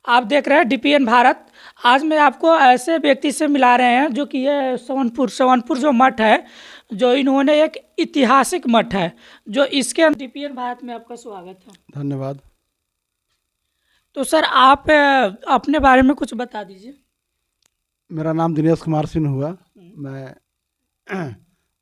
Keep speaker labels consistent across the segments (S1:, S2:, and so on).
S1: आप देख रहे हैं डीपीएन भारत। आज मैं आपको ऐसे व्यक्ति से मिला रहे हैं जो कि ये सोनपुर जो मठ है, जो इन्होंने एक ऐतिहासिक मठ है, जो इसके डीपीएन भारत में आपका स्वागत है।
S2: धन्यवाद।
S1: तो सर आप अपने बारे में कुछ बता दीजिए।
S2: मेरा नाम दिनेश कुमार सिंह हुआ। मैं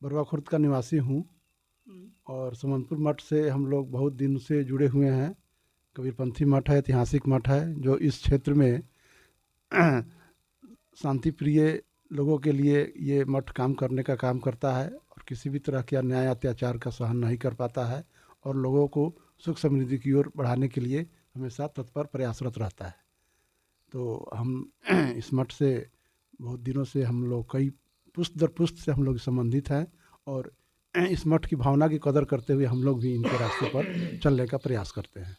S2: बरुआ खुर्द का निवासी हूँ और समनपुर मठ से हम लोग बहुत दिन से जुड़े हुए हैं। कबीरपंथी मठ है, ऐतिहासिक मठ है, जो इस क्षेत्र में शांति प्रिय लोगों के लिए ये मठ काम करने का काम करता है और किसी भी तरह के अन्याय अत्याचार का सहन नहीं कर पाता है और लोगों को सुख समृद्धि की ओर बढ़ाने के लिए हमेशा तत्पर प्रयासरत रहता है। तो हम इस मठ से बहुत दिनों से हम लोग कई पुष्ट दर पुष्ट से हम लोग संबंधित हैं और इस मठ की भावना की कदर करते हुए हम लोग भी इनके रास्ते पर चलने का प्रयास करते हैं।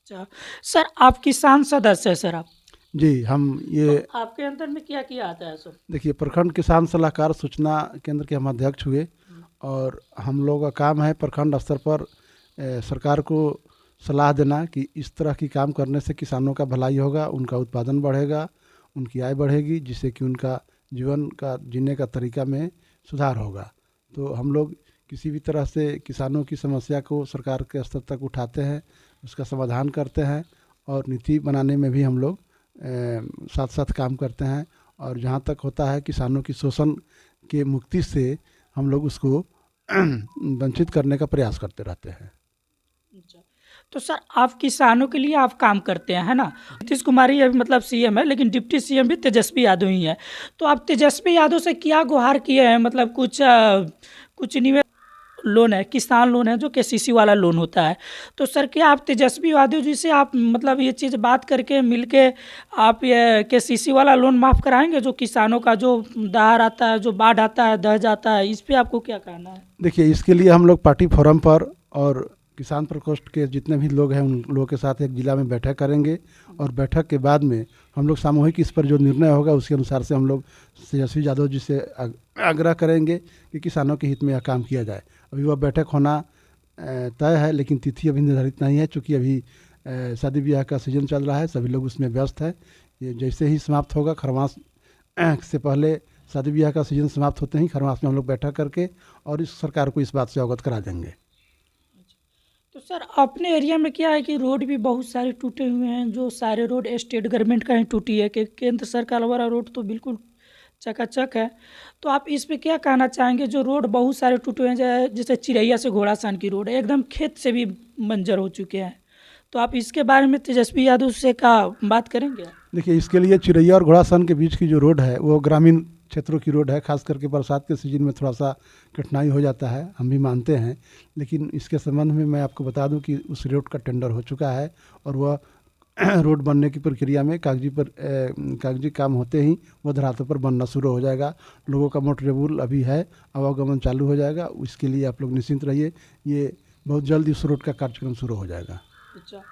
S1: अच्छा सर, आप किसान सदस्य है सर? आप
S2: जी, हम ये
S1: तो आपके अंदर में क्या किया आता है सर?
S2: देखिए, प्रखंड किसान सलाहकार सूचना केंद्र के हम अध्यक्ष हुए और हम लोगों का काम है प्रखंड स्तर पर सरकार को सलाह देना कि इस तरह की काम करने से किसानों का भलाई होगा, उनका उत्पादन बढ़ेगा, उनकी आय बढ़ेगी, जिससे कि उनका जीवन का जीने का तरीका में सुधार होगा। तो हम लोग किसी भी तरह से किसानों की समस्या को सरकार के स्तर तक उठाते हैं, उसका समाधान करते हैं और नीति बनाने में भी हम लोग साथ साथ काम करते हैं और जहाँ तक होता है किसानों की शोषण के मुक्ति से हम लोग उसको वंचित करने का प्रयास करते रहते हैं।
S1: तो सर आप किसानों के लिए आप काम करते हैं, है ना? नीतीश कुमार ही अभी मतलब सीएम है, लेकिन डिप्टी सीएम भी तेजस्वी यादव ही है। तो आप तेजस्वी यादव से क्या गुहार किए हैं? मतलब कुछ निवेश लोन है, किसान लोन है, जो केसीसी वाला लोन होता है। तो सर क्या आप तेजस्वी यादव जी से आप मतलब ये चीज़ बात करके मिलके आप ये केसीसी वाला लोन माफ़ कराएंगे, जो किसानों का जो दहाड़ आता है, जो बाढ़ आता है, दह जाता है, इस पे आपको क्या कहना है?
S2: देखिए, इसके लिए हम लोग पार्टी फोरम पर और किसान प्रकोष्ठ के जितने भी लोग हैं उन लोगों के साथ एक जिला में बैठक करेंगे और बैठक के बाद में हम लोग सामूहिक इस पर जो निर्णय होगा उसके अनुसार से हम लोग तेजस्वी यादव जी से आग्रह करेंगे कि किसानों के हित में यह काम किया जाए। अभी वह बैठक होना तय है, लेकिन तिथि अभी निर्धारित नहीं है, चूँकि अभी शादी ब्याह का सीजन चल रहा है, सभी लोग उसमें व्यस्त है। ये जैसे ही समाप्त होगा, खरमास से पहले शादी ब्याह का सीजन समाप्त होते ही खरमास में हम लोग बैठक करके और इस सरकार को इस बात से अवगत करा देंगे।
S1: तो सर अपने एरिया में क्या है कि रोड भी बहुत सारे टूटे हुए हैं, जो सारे रोड स्टेट गवर्नमेंट का ही टूटी है, कि केंद्र सरकार वाला रोड तो बिल्कुल चकाचक है। तो आप इस पे क्या कहना चाहेंगे? जो रोड बहुत सारे टूटे हुए हैं, जैसे चिरैया से घोड़ासान की रोड है, एकदम खेत से भी बंजर हो चुके हैं। तो आप इसके बारे में तेजस्वी यादव से का बात करेंगे?
S2: देखिए, इसके लिए चिरैया और घोड़ासान के बीच की जो रोड है वो ग्रामीण क्षेत्रों की रोड है, खास करके बरसात के सीजन में थोड़ा सा कठिनाई हो जाता है, हम भी मानते हैं। लेकिन इसके संबंध में मैं आपको बता दूं कि उस रोड का टेंडर हो चुका है और वह रोड बनने की प्रक्रिया में कागजी काम होते ही वह धरातल पर बनना शुरू हो जाएगा। लोगों का मोटरेबल अभी है, आवागमन चालू हो जाएगा। इसके लिए आप लोग निश्चिंत रहिए, ये बहुत जल्द इस रोड का कार्यक्रम शुरू हो जाएगा।
S1: अच्छा,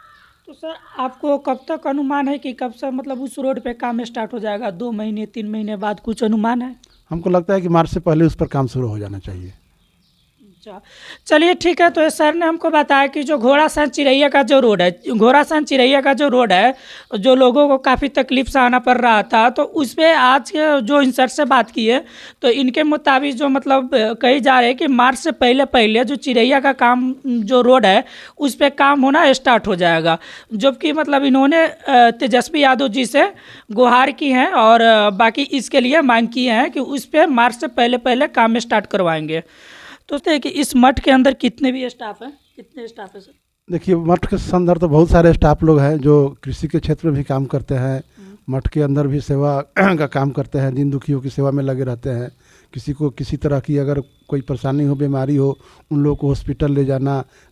S1: तो सर आपको कब तक अनुमान है कि कब से मतलब उस रोड पे काम स्टार्ट हो जाएगा? 2 महीने 3 महीने बाद कुछ अनुमान है?
S2: हमको लगता है कि मार्च से पहले उस पर काम शुरू हो जाना चाहिए।
S1: अच्छा, चलिए ठीक है। तो ये सर ने हमको बताया कि जो घोड़ासान चिरैया का जो रोड है, घोड़ासान चिरैया का जो रोड है, जो लोगों को काफ़ी तकलीफ से आना पड़ रहा था, तो उस पे आज के जो इन सर से बात की है, तो इनके मुताबिक जो मतलब कही जा रही है कि मार्च से पहले पहले जो चिरैया का काम जो रोड है उस पर काम होना स्टार्ट हो जाएगा। जबकि मतलब इन्होंने तेजस्वी यादव जी से गुहार की हैं और बाकी इसके लिए मांग की हैं कि उस पर मार्च से पहले पहले काम स्टार्ट करवाएंगे। तो कि इस मठ के अंदर कितने भी स्टाफ हैं, कितने स्टाफ है सर?
S2: देखिए, मठ के अंदर तो बहुत सारे स्टाफ लोग हैं जो कृषि के क्षेत्र में भी काम करते हैं, मठ के अंदर भी सेवा का काम करते हैं, दीन दुखियों की सेवा में लगे रहते हैं। किसी को किसी तरह की अगर कोई परेशानी हो, बीमारी हो, उन लोगों को हॉस्पिटल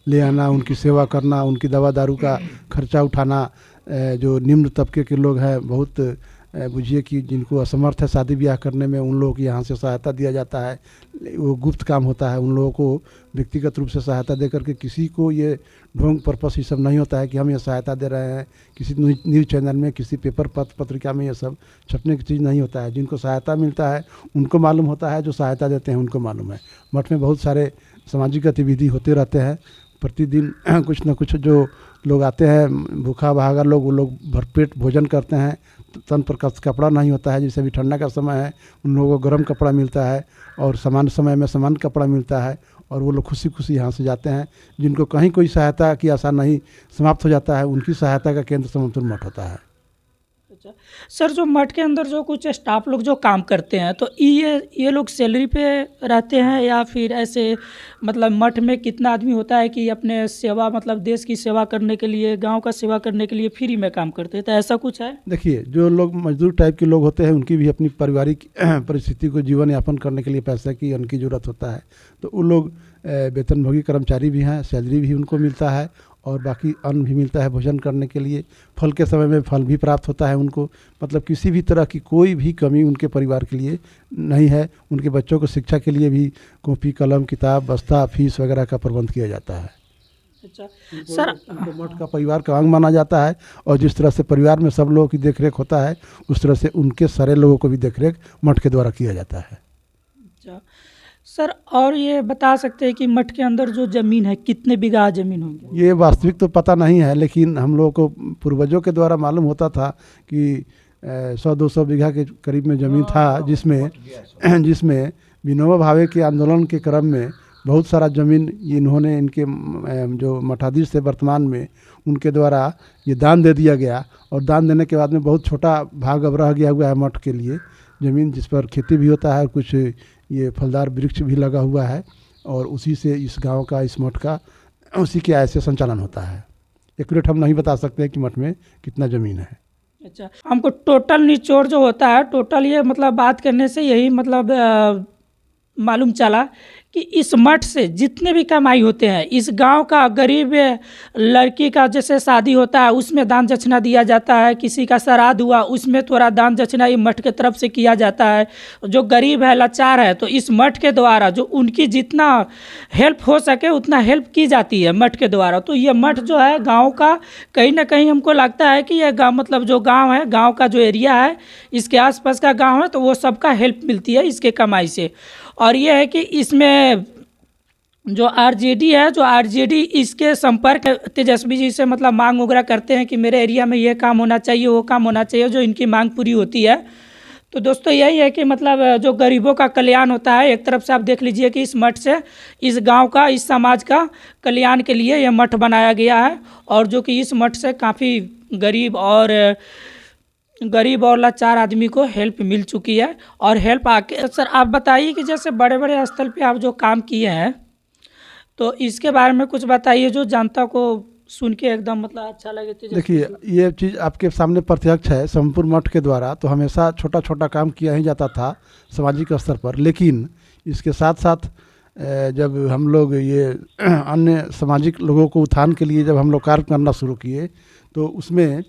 S2: ले आना, उनकी सेवा करना, उनकी दवा दारू का खर्चा उठाना। जो निम्न तबके के लोग हैं, बहुत बुझिए कि जिनको असमर्थ है शादी ब्याह करने में, उन लोगों की यहाँ से सहायता दिया जाता है। वो गुप्त काम होता है, उन लोगों को व्यक्तिगत रूप से सहायता दे करके, किसी को ये ढोंग पर्पस ये सब नहीं होता है कि हम ये सहायता दे रहे हैं। किसी न्यूज़ चैनल में, किसी पेपर पत्रिका में ये सब छपने की चीज़ नहीं होता है। जिनको सहायता मिलता है उनको मालूम होता है, जो सहायता देते हैं उनको मालूम है। मठ में बहुत सारे सामाजिक गतिविधि होते रहते हैं प्रतिदिन। कुछ न कुछ जो लोग आते हैं भूखा भागा लोग, वो लोग भरपेट भोजन करते हैं, तन पर कपड़ा नहीं होता है, जैसे अभी ठंडा का समय है उन लोगों को गर्म कपड़ा मिलता है और सामान्य समय में सामान्य कपड़ा मिलता है और वो लोग खुशी खुशी यहाँ से जाते हैं। जिनको कहीं कोई सहायता की आशा नहीं, समाप्त हो जाता है, उनकी सहायता का केंद्र समनपुर मठ होता है।
S1: अच्छा सर, जो मठ के अंदर जो कुछ स्टाफ लोग जो काम करते हैं तो ये लोग सैलरी पे रहते हैं या फिर ऐसे, मतलब मठ में कितना आदमी होता है कि अपने सेवा, मतलब देश की सेवा करने के लिए, गांव का सेवा करने के लिए फ्री में काम करते हैं, तो ऐसा कुछ है?
S2: देखिए, जो लोग मजदूर टाइप के लोग होते हैं उनकी भी अपनी पारिवारिक परिस्थिति को जीवन यापन करने के लिए पैसे की उनकी ज़रूरत होता है, तो वो लोग वेतनभोगी कर्मचारी भी हैं, सैलरी भी उनको मिलता है और बाकी अन्न भी मिलता है भोजन करने के लिए। फल के समय में फल भी प्राप्त होता है उनको, मतलब किसी भी तरह की कोई भी कमी उनके परिवार के लिए नहीं है। उनके बच्चों को शिक्षा के लिए भी कॉपी कलम किताब बस्ता फीस वगैरह का प्रबंध किया जाता है।
S1: अच्छा सर,
S2: उनको मठ का परिवार का अंग माना जाता है और जिस तरह से परिवार में सब लोगों की देखरेख होता है उस तरह से उनके सारे लोगों को भी देखरेख मठ के द्वारा किया जाता है।
S1: अच्छा सर, और ये बता सकते हैं कि मठ के अंदर जो ज़मीन है कितने बीघा ज़मीन होंगे?
S2: ये वास्तविक तो पता नहीं है, लेकिन हम लोगों को पूर्वजों के द्वारा मालूम होता था कि 100-200 बीघा के करीब में ज़मीन था, जिसमें विनोबा भावे के आंदोलन के क्रम में बहुत सारा ज़मीन इन्होंने इनके जो मठाधीश थे वर्तमान में उनके द्वारा ये दान दे दिया गया और दान देने के बाद में बहुत छोटा भाग अब रह गया हुआ है मठ के लिए ज़मीन, जिस पर खेती भी होता है, कुछ ये फलदार वृक्ष भी लगा हुआ है और उसी से इस गांव का, इस मठ का, उसी के आय से संचालन होता है। एक्यूरेट हम नहीं बता सकते हैं कि मठ में कितना ज़मीन है।
S1: अच्छा, हमको टोटल निचोड़ जो होता है, टोटल ये मतलब बात करने से यही मतलब मालूम चला कि इस मठ से जितने भी कमाई होते हैं, इस गांव का गरीब लड़की का जैसे शादी होता है उसमें दान दक्षिणा दिया जाता है, किसी का श्राद्ध हुआ उसमें थोड़ा दान दक्षिणा ये मठ के तरफ से किया जाता है। जो गरीब है, लाचार है, तो इस मठ के द्वारा जो उनकी जितना हेल्प हो सके उतना हेल्प की जाती है मठ के द्वारा। तो ये मठ जो है गाँव का कहीं ना कहीं हमको लगता है कि यह गाँव, मतलब जो गाँव है, गाँव का जो एरिया है, इसके आसपास का गाँव है, तो वो सबका हेल्प मिलती है इसके कमाई से। और ये है कि इसमें जो आरजेडी है, जो आरजेडी इसके संपर्क तेजस्वी जी से मतलब मांग वगैरह करते हैं कि मेरे एरिया में ये काम होना चाहिए, वो काम होना चाहिए, जो इनकी मांग पूरी होती है। तो दोस्तों यही है कि मतलब जो गरीबों का कल्याण होता है, एक तरफ से आप देख लीजिए कि इस मठ से इस गांव का, इस समाज का कल्याण के लिए यह मठ बनाया गया है और जो कि इस मठ से काफ़ी गरीब और लाचार आदमी को हेल्प मिल चुकी है। और हेल्प आके सर आप बताइए कि जैसे बड़े बड़े स्थल पे आप जो काम किए हैं तो इसके बारे में कुछ बताइए जो जनता को सुन के एकदम मतलब अच्छा लगे।
S2: देखिए, ये चीज़ आपके सामने प्रत्यक्ष है। समनपुर मठ के द्वारा तो हमेशा छोटा छोटा काम किया ही जाता था सामाजिक स्तर पर, लेकिन इसके साथ साथ जब हम लोग ये अन्य सामाजिक लोगों को उत्थान के लिए जब हम लोग कार्य करना शुरू किए तो उसमें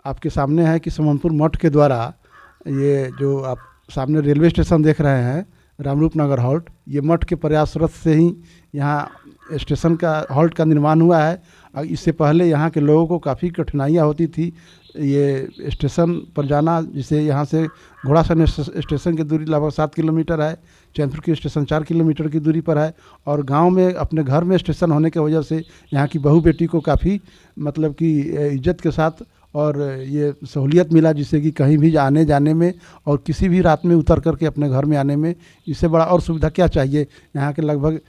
S2: आपके सामने है कि समनपुर मठ के द्वारा ये जो आप सामने रेलवे स्टेशन देख रहे हैं, रामरूप नगर हॉल्ट, ये मठ के प्रयासरत से ही यहाँ स्टेशन का हॉल्ट का निर्माण हुआ है। और इससे पहले यहाँ के लोगों को काफ़ी कठिनाइयाँ होती थी ये स्टेशन पर जाना, जिसे यहाँ से घोड़ासर स्टेशन की दूरी लगभग 7 किलोमीटर है, चैनपुर की स्टेशन 4 किलोमीटर की दूरी पर है और गांव में अपने घर में स्टेशन होने की वजह से यहाँ की बहू बेटी को काफ़ी मतलब कि इज्जत के साथ और ये सहूलियत मिला, जिससे कि कहीं भी आने जाने में और किसी भी रात में उतर करके अपने घर में आने में इससे बड़ा और सुविधा क्या चाहिए। यहाँ के लगभग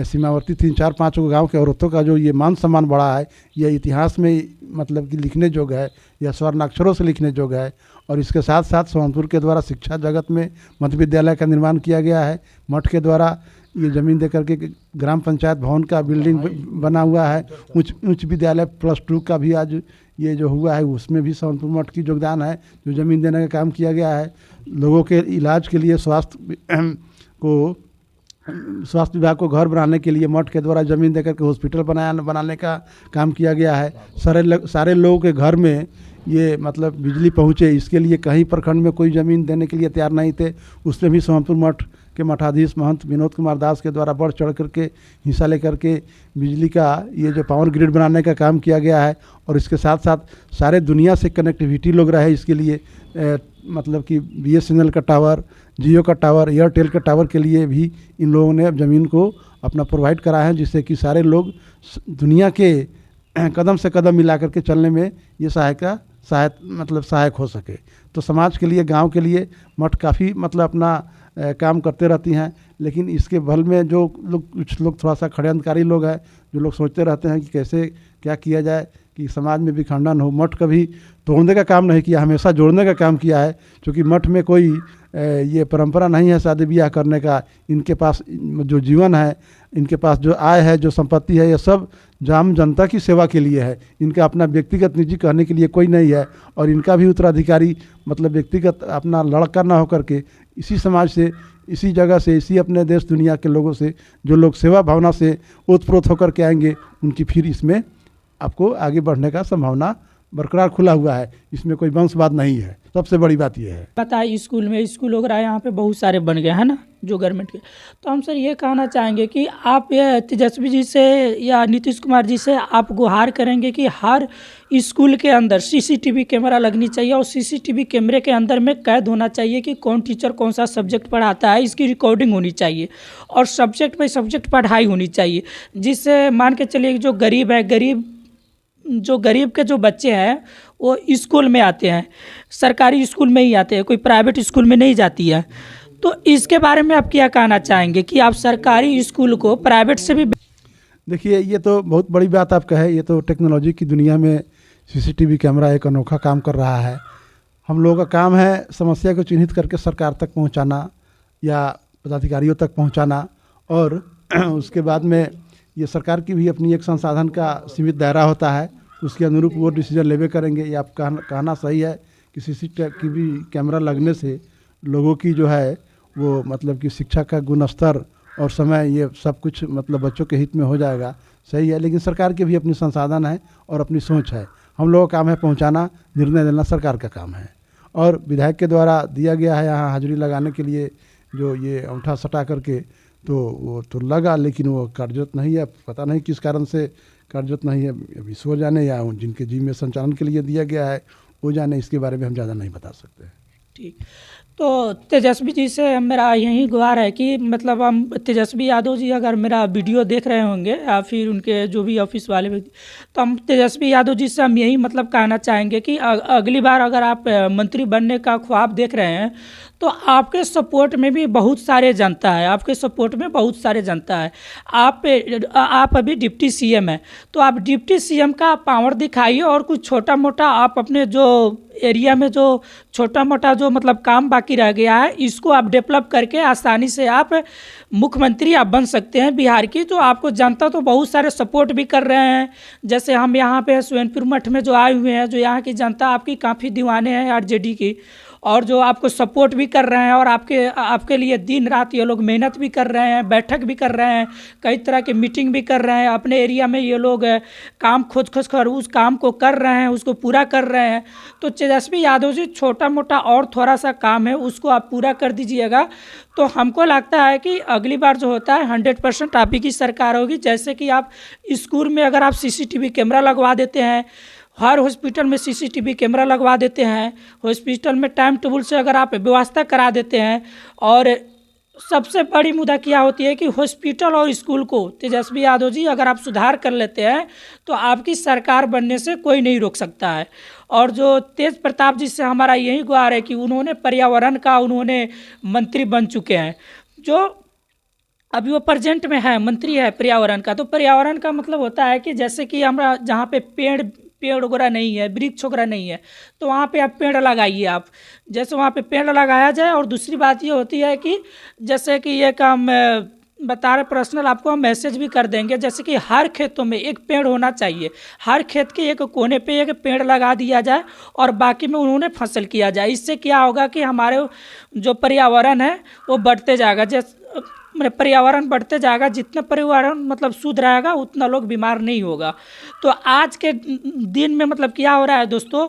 S2: सीमावर्ती 3-4-5 गांव के औरतों का जो ये मान सम्मान बढ़ा है, ये इतिहास में मतलब कि लिखने जोग है, यह स्वर्णाक्षरों से लिखने जोग है। और इसके साथ साथ सोनपुर के द्वारा शिक्षा जगत में मध्य विद्यालय का निर्माण किया गया है। मठ के द्वारा ये ज़मीन दे करके ग्राम पंचायत भवन का बिल्डिंग बना हुआ है। उच्च विद्यालय +2 का भी आज ये जो हुआ है, उसमें भी सोनपुर मठ की योगदान है, जो ज़मीन देने का काम किया गया है। लोगों के इलाज के लिए स्वास्थ्य विभाग को घर बनाने के लिए मठ के द्वारा ज़मीन देकर के हॉस्पिटल बनाने का काम किया गया है। सारे लोगों के घर में ये मतलब बिजली पहुँचे, इसके लिए कहीं प्रखंड में कोई ज़मीन देने के लिए तैयार नहीं थे। उसमें भी सोनपुर मठ के मठाधीश महंत विनोद कुमार दास के द्वारा बढ़ चढ़ करके हिस्सा लेकर के बिजली का ये जो पावर ग्रिड बनाने का काम किया गया है। और इसके साथ साथ सारे दुनिया से कनेक्टिविटी लोग रहे, इसके लिए मतलब कि BSNL का टावर, जियो का टावर, एयरटेल का टावर के लिए भी इन लोगों ने ज़मीन को अपना प्रोवाइड करा है, जिससे कि सारे लोग दुनिया के कदम से कदम मिला करके चलने में ये सहायक हो सके। तो समाज के लिए, गांव के लिए मठ काफ़ी मतलब अपना काम करते रहती हैं। लेकिन इसके बल में जो लोग, कुछ लोग थोड़ा सा षड्यंत्रकारी लोग हैं, जो लोग सोचते रहते हैं कि कैसे क्या किया जाए कि समाज में विखंडन हो। मठ कभी तोड़ने का काम नहीं किया, हमेशा जोड़ने का काम किया है। क्योंकि मठ में कोई ये परंपरा नहीं है शादी ब्याह करने का। इनके पास जो जीवन है, इनके पास जो आय है, जो संपत्ति है, ये सब आम जनता की सेवा के लिए है। इनका अपना व्यक्तिगत निजी कहने के लिए कोई नहीं है। और इनका भी उत्तराधिकारी मतलब व्यक्तिगत अपना लड़का ना होकर के इसी समाज से, इसी जगह से, इसी अपने देश दुनिया के लोगों से, जो लोग सेवा भावना से ओतप्रोत होकर के आएंगे, उनकी फिर इसमें आपको आगे बढ़ने का संभावना बरकरार खुला हुआ है। इसमें कोई वंशवाद नहीं है। सबसे बड़ी बात यह है।
S1: पता है स्कूल वगैरह यहाँ पे बहुत सारे बन गए हैं ना, जो गवर्नमेंट के। तो हम सर ये कहना चाहेंगे कि आप ये तेजस्वी जी से या नीतीश कुमार जी से आप गुहार करेंगे कि हर स्कूल के अंदर सीसीटीवी कैमरा लगनी चाहिए और सीसीटीवी कैमरे के अंदर में कैद होना चाहिए कि कौन टीचर कौन सा सब्जेक्ट पढ़ाता है, इसकी रिकॉर्डिंग होनी चाहिए और सब्जेक्ट बाई सब्जेक्ट पढ़ाई होनी चाहिए। जिससे मान के चलिए जो गरीब के जो बच्चे हैं वो स्कूल में आते हैं, सरकारी स्कूल में ही आते हैं, कोई प्राइवेट स्कूल में नहीं जाती है। तो इसके बारे में आप क्या कहना चाहेंगे कि आप सरकारी स्कूल को प्राइवेट से भी।
S2: देखिए, ये तो बहुत बड़ी बात आप कहे। ये तो टेक्नोलॉजी की दुनिया में सीसीटीवी कैमरा एक अनोखा काम कर रहा है। हम लोगों का काम है समस्या को चिन्हित करके सरकार तक पहुंचाना या पदाधिकारियों तक पहुंचाना, और उसके बाद में ये सरकार की भी अपनी एक संसाधन का सीमित दायरा होता है, उसके अनुरूप वो डिसीजन लेवे करेंगे। ये आप कहना सही है कि सीसीटीवी कैमरा लगने से लोगों की जो है वो मतलब कि शिक्षा का गुण स्तर और समय, ये सब कुछ मतलब बच्चों के हित में हो जाएगा। सही है, लेकिन सरकार के भी अपनी संसाधन है और अपनी सोच है। हम लोगों का काम है पहुंचाना, निर्णय लेना सरकार का काम है। और विधायक के द्वारा दिया गया है यहाँ हाजिरी लगाने के लिए जो ये अंगूठा सटा करके, तो वो तो लगा, लेकिन वो कार्यरत नहीं है। पता नहीं किस कारण से कार्यरत नहीं है, अभी सो जाने या जिनके जी में संचालन के लिए दिया गया है वो जाने। इसके बारे में हम ज़्यादा नहीं बता सकते।
S1: ठीक। तो तेजस्वी जी से मेरा यही गुहार है कि मतलब हम तेजस्वी यादव जी अगर मेरा वीडियो देख रहे होंगे या फिर उनके जो भी ऑफिस वाले व्यक्ति, तो हम तेजस्वी यादव जी से हम यही मतलब कहना चाहेंगे कि अगली बार अगर आप मंत्री बनने का ख्वाब देख रहे हैं तो आपके सपोर्ट में भी बहुत सारे जनता है, आपके सपोर्ट में बहुत सारे जनता है। आप अभी डिप्टी सीएम हैं, तो आप डिप्टी सीएम का पावर दिखाइए और कुछ छोटा मोटा आप अपने जो एरिया में जो छोटा मोटा जो मतलब काम बाकी रह गया है, इसको आप डेवलप करके आसानी से आप मुख्यमंत्री आप बन सकते हैं बिहार की। तो आपको जनता तो बहुत सारे सपोर्ट भी कर रहे हैं। जैसे हम यहाँ पे सोनपुर मठ में जो आए हुए हैं, जो यहाँ की जनता आपकी काफ़ी दीवाने हैं आरजेडी की, और जो आपको सपोर्ट भी कर रहे हैं और आपके लिए दिन रात ये लोग मेहनत भी कर रहे हैं, बैठक भी कर रहे हैं, कई तरह की मीटिंग भी कर रहे हैं। अपने एरिया में ये लोग काम खोज कर उस काम को कर रहे हैं, उसको पूरा कर रहे हैं। तो तेजस्वी यादव जी छोटा मोटा और थोड़ा सा काम है उसको आप पूरा कर दीजिएगा, तो हमको लगता है कि अगली बार जो होता है 100% आप ही की सरकार होगी। जैसे कि आप स्कूल में अगर आप सीसीटीवी कैमरा लगवा देते हैं, हर हॉस्पिटल में सीसीटीवी कैमरा लगवा देते हैं, हॉस्पिटल में टाइम टेबल से अगर आप व्यवस्था करा देते हैं, और सबसे बड़ी मुद्दा क्या होती है कि हॉस्पिटल और स्कूल को तेजस्वी यादव जी अगर आप सुधार कर लेते हैं तो आपकी सरकार बनने से कोई नहीं रोक सकता है। और जो तेज प्रताप जी से हमारा यही गुहार है कि उन्होंने पर्यावरण का उन्होंने मंत्री बन चुके हैं, जो अभी वो प्रेजेंट में है मंत्री है पर्यावरण का। तो पर्यावरण का मतलब होता है कि जैसे कि हमारा जहाँ पे पेड़ वगैरह नहीं है, वृक्ष वगैरह नहीं है, तो वहाँ पे आप पेड़ लगाइए। आप जैसे वहाँ पे पेड़ लगाया जाए। और दूसरी बात ये होती है कि जैसे कि ये काम बता रहे पर्सनल आपको हम मैसेज भी कर देंगे, जैसे कि हर खेतों में एक पेड़ होना चाहिए, हर खेत के एक कोने पे एक पेड़ लगा दिया जाए और बाकी में उन्होंने फसल किया जाए। इससे क्या होगा कि हमारे जो पर्यावरण है वो बढ़ते जाएगा। जैसे पर्यावरण बढ़ते जाएगा, जितना पर्यावरण मतलब शुद्ध रहेगा उतना लोग बीमार नहीं होगा। तो आज के दिन में मतलब क्या हो रहा है दोस्तों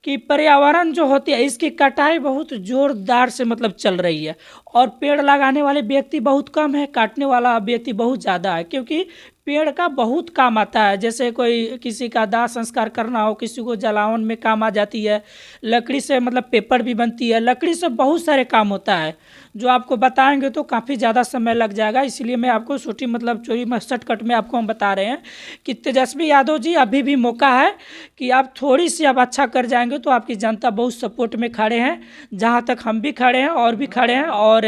S1: कि पर्यावरण जो होती है इसकी कटाई बहुत ज़ोरदार से मतलब चल रही है, और पेड़ लगाने वाले व्यक्ति बहुत कम है, काटने वाला व्यक्ति बहुत ज़्यादा है। क्योंकि पेड़ का बहुत काम आता है। जैसे कोई किसी का दाह संस्कार करना हो, किसी को जलावन में काम आ जाती है। लकड़ी से मतलब पेपर भी बनती है, लकड़ी से बहुत सारे काम होता है जो आपको बताएंगे तो काफ़ी ज़्यादा समय लग जाएगा। इसलिए मैं आपको छोटी मतलब चोरी में शॉर्टकट में आपको हम बता रहे हैं कि तेजस्वी यादव जी अभी भी मौका है कि आप थोड़ी सी आप अच्छा कर जाएंगे तो आपकी जनता बहुत सपोर्ट में खड़े हैं, जहाँ तक हम भी खड़े हैं और भी खड़े हैं। और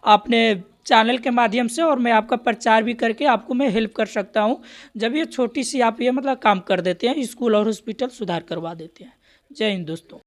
S1: अपने चैनल के माध्यम से और मैं आपका प्रचार भी करके आपको मैं हेल्प कर सकता हूँ। जब ये छोटी सी आप ये मतलब काम कर देते हैं, स्कूल और हॉस्पिटल सुधार करवा देते हैं। जय हिंद दोस्तों।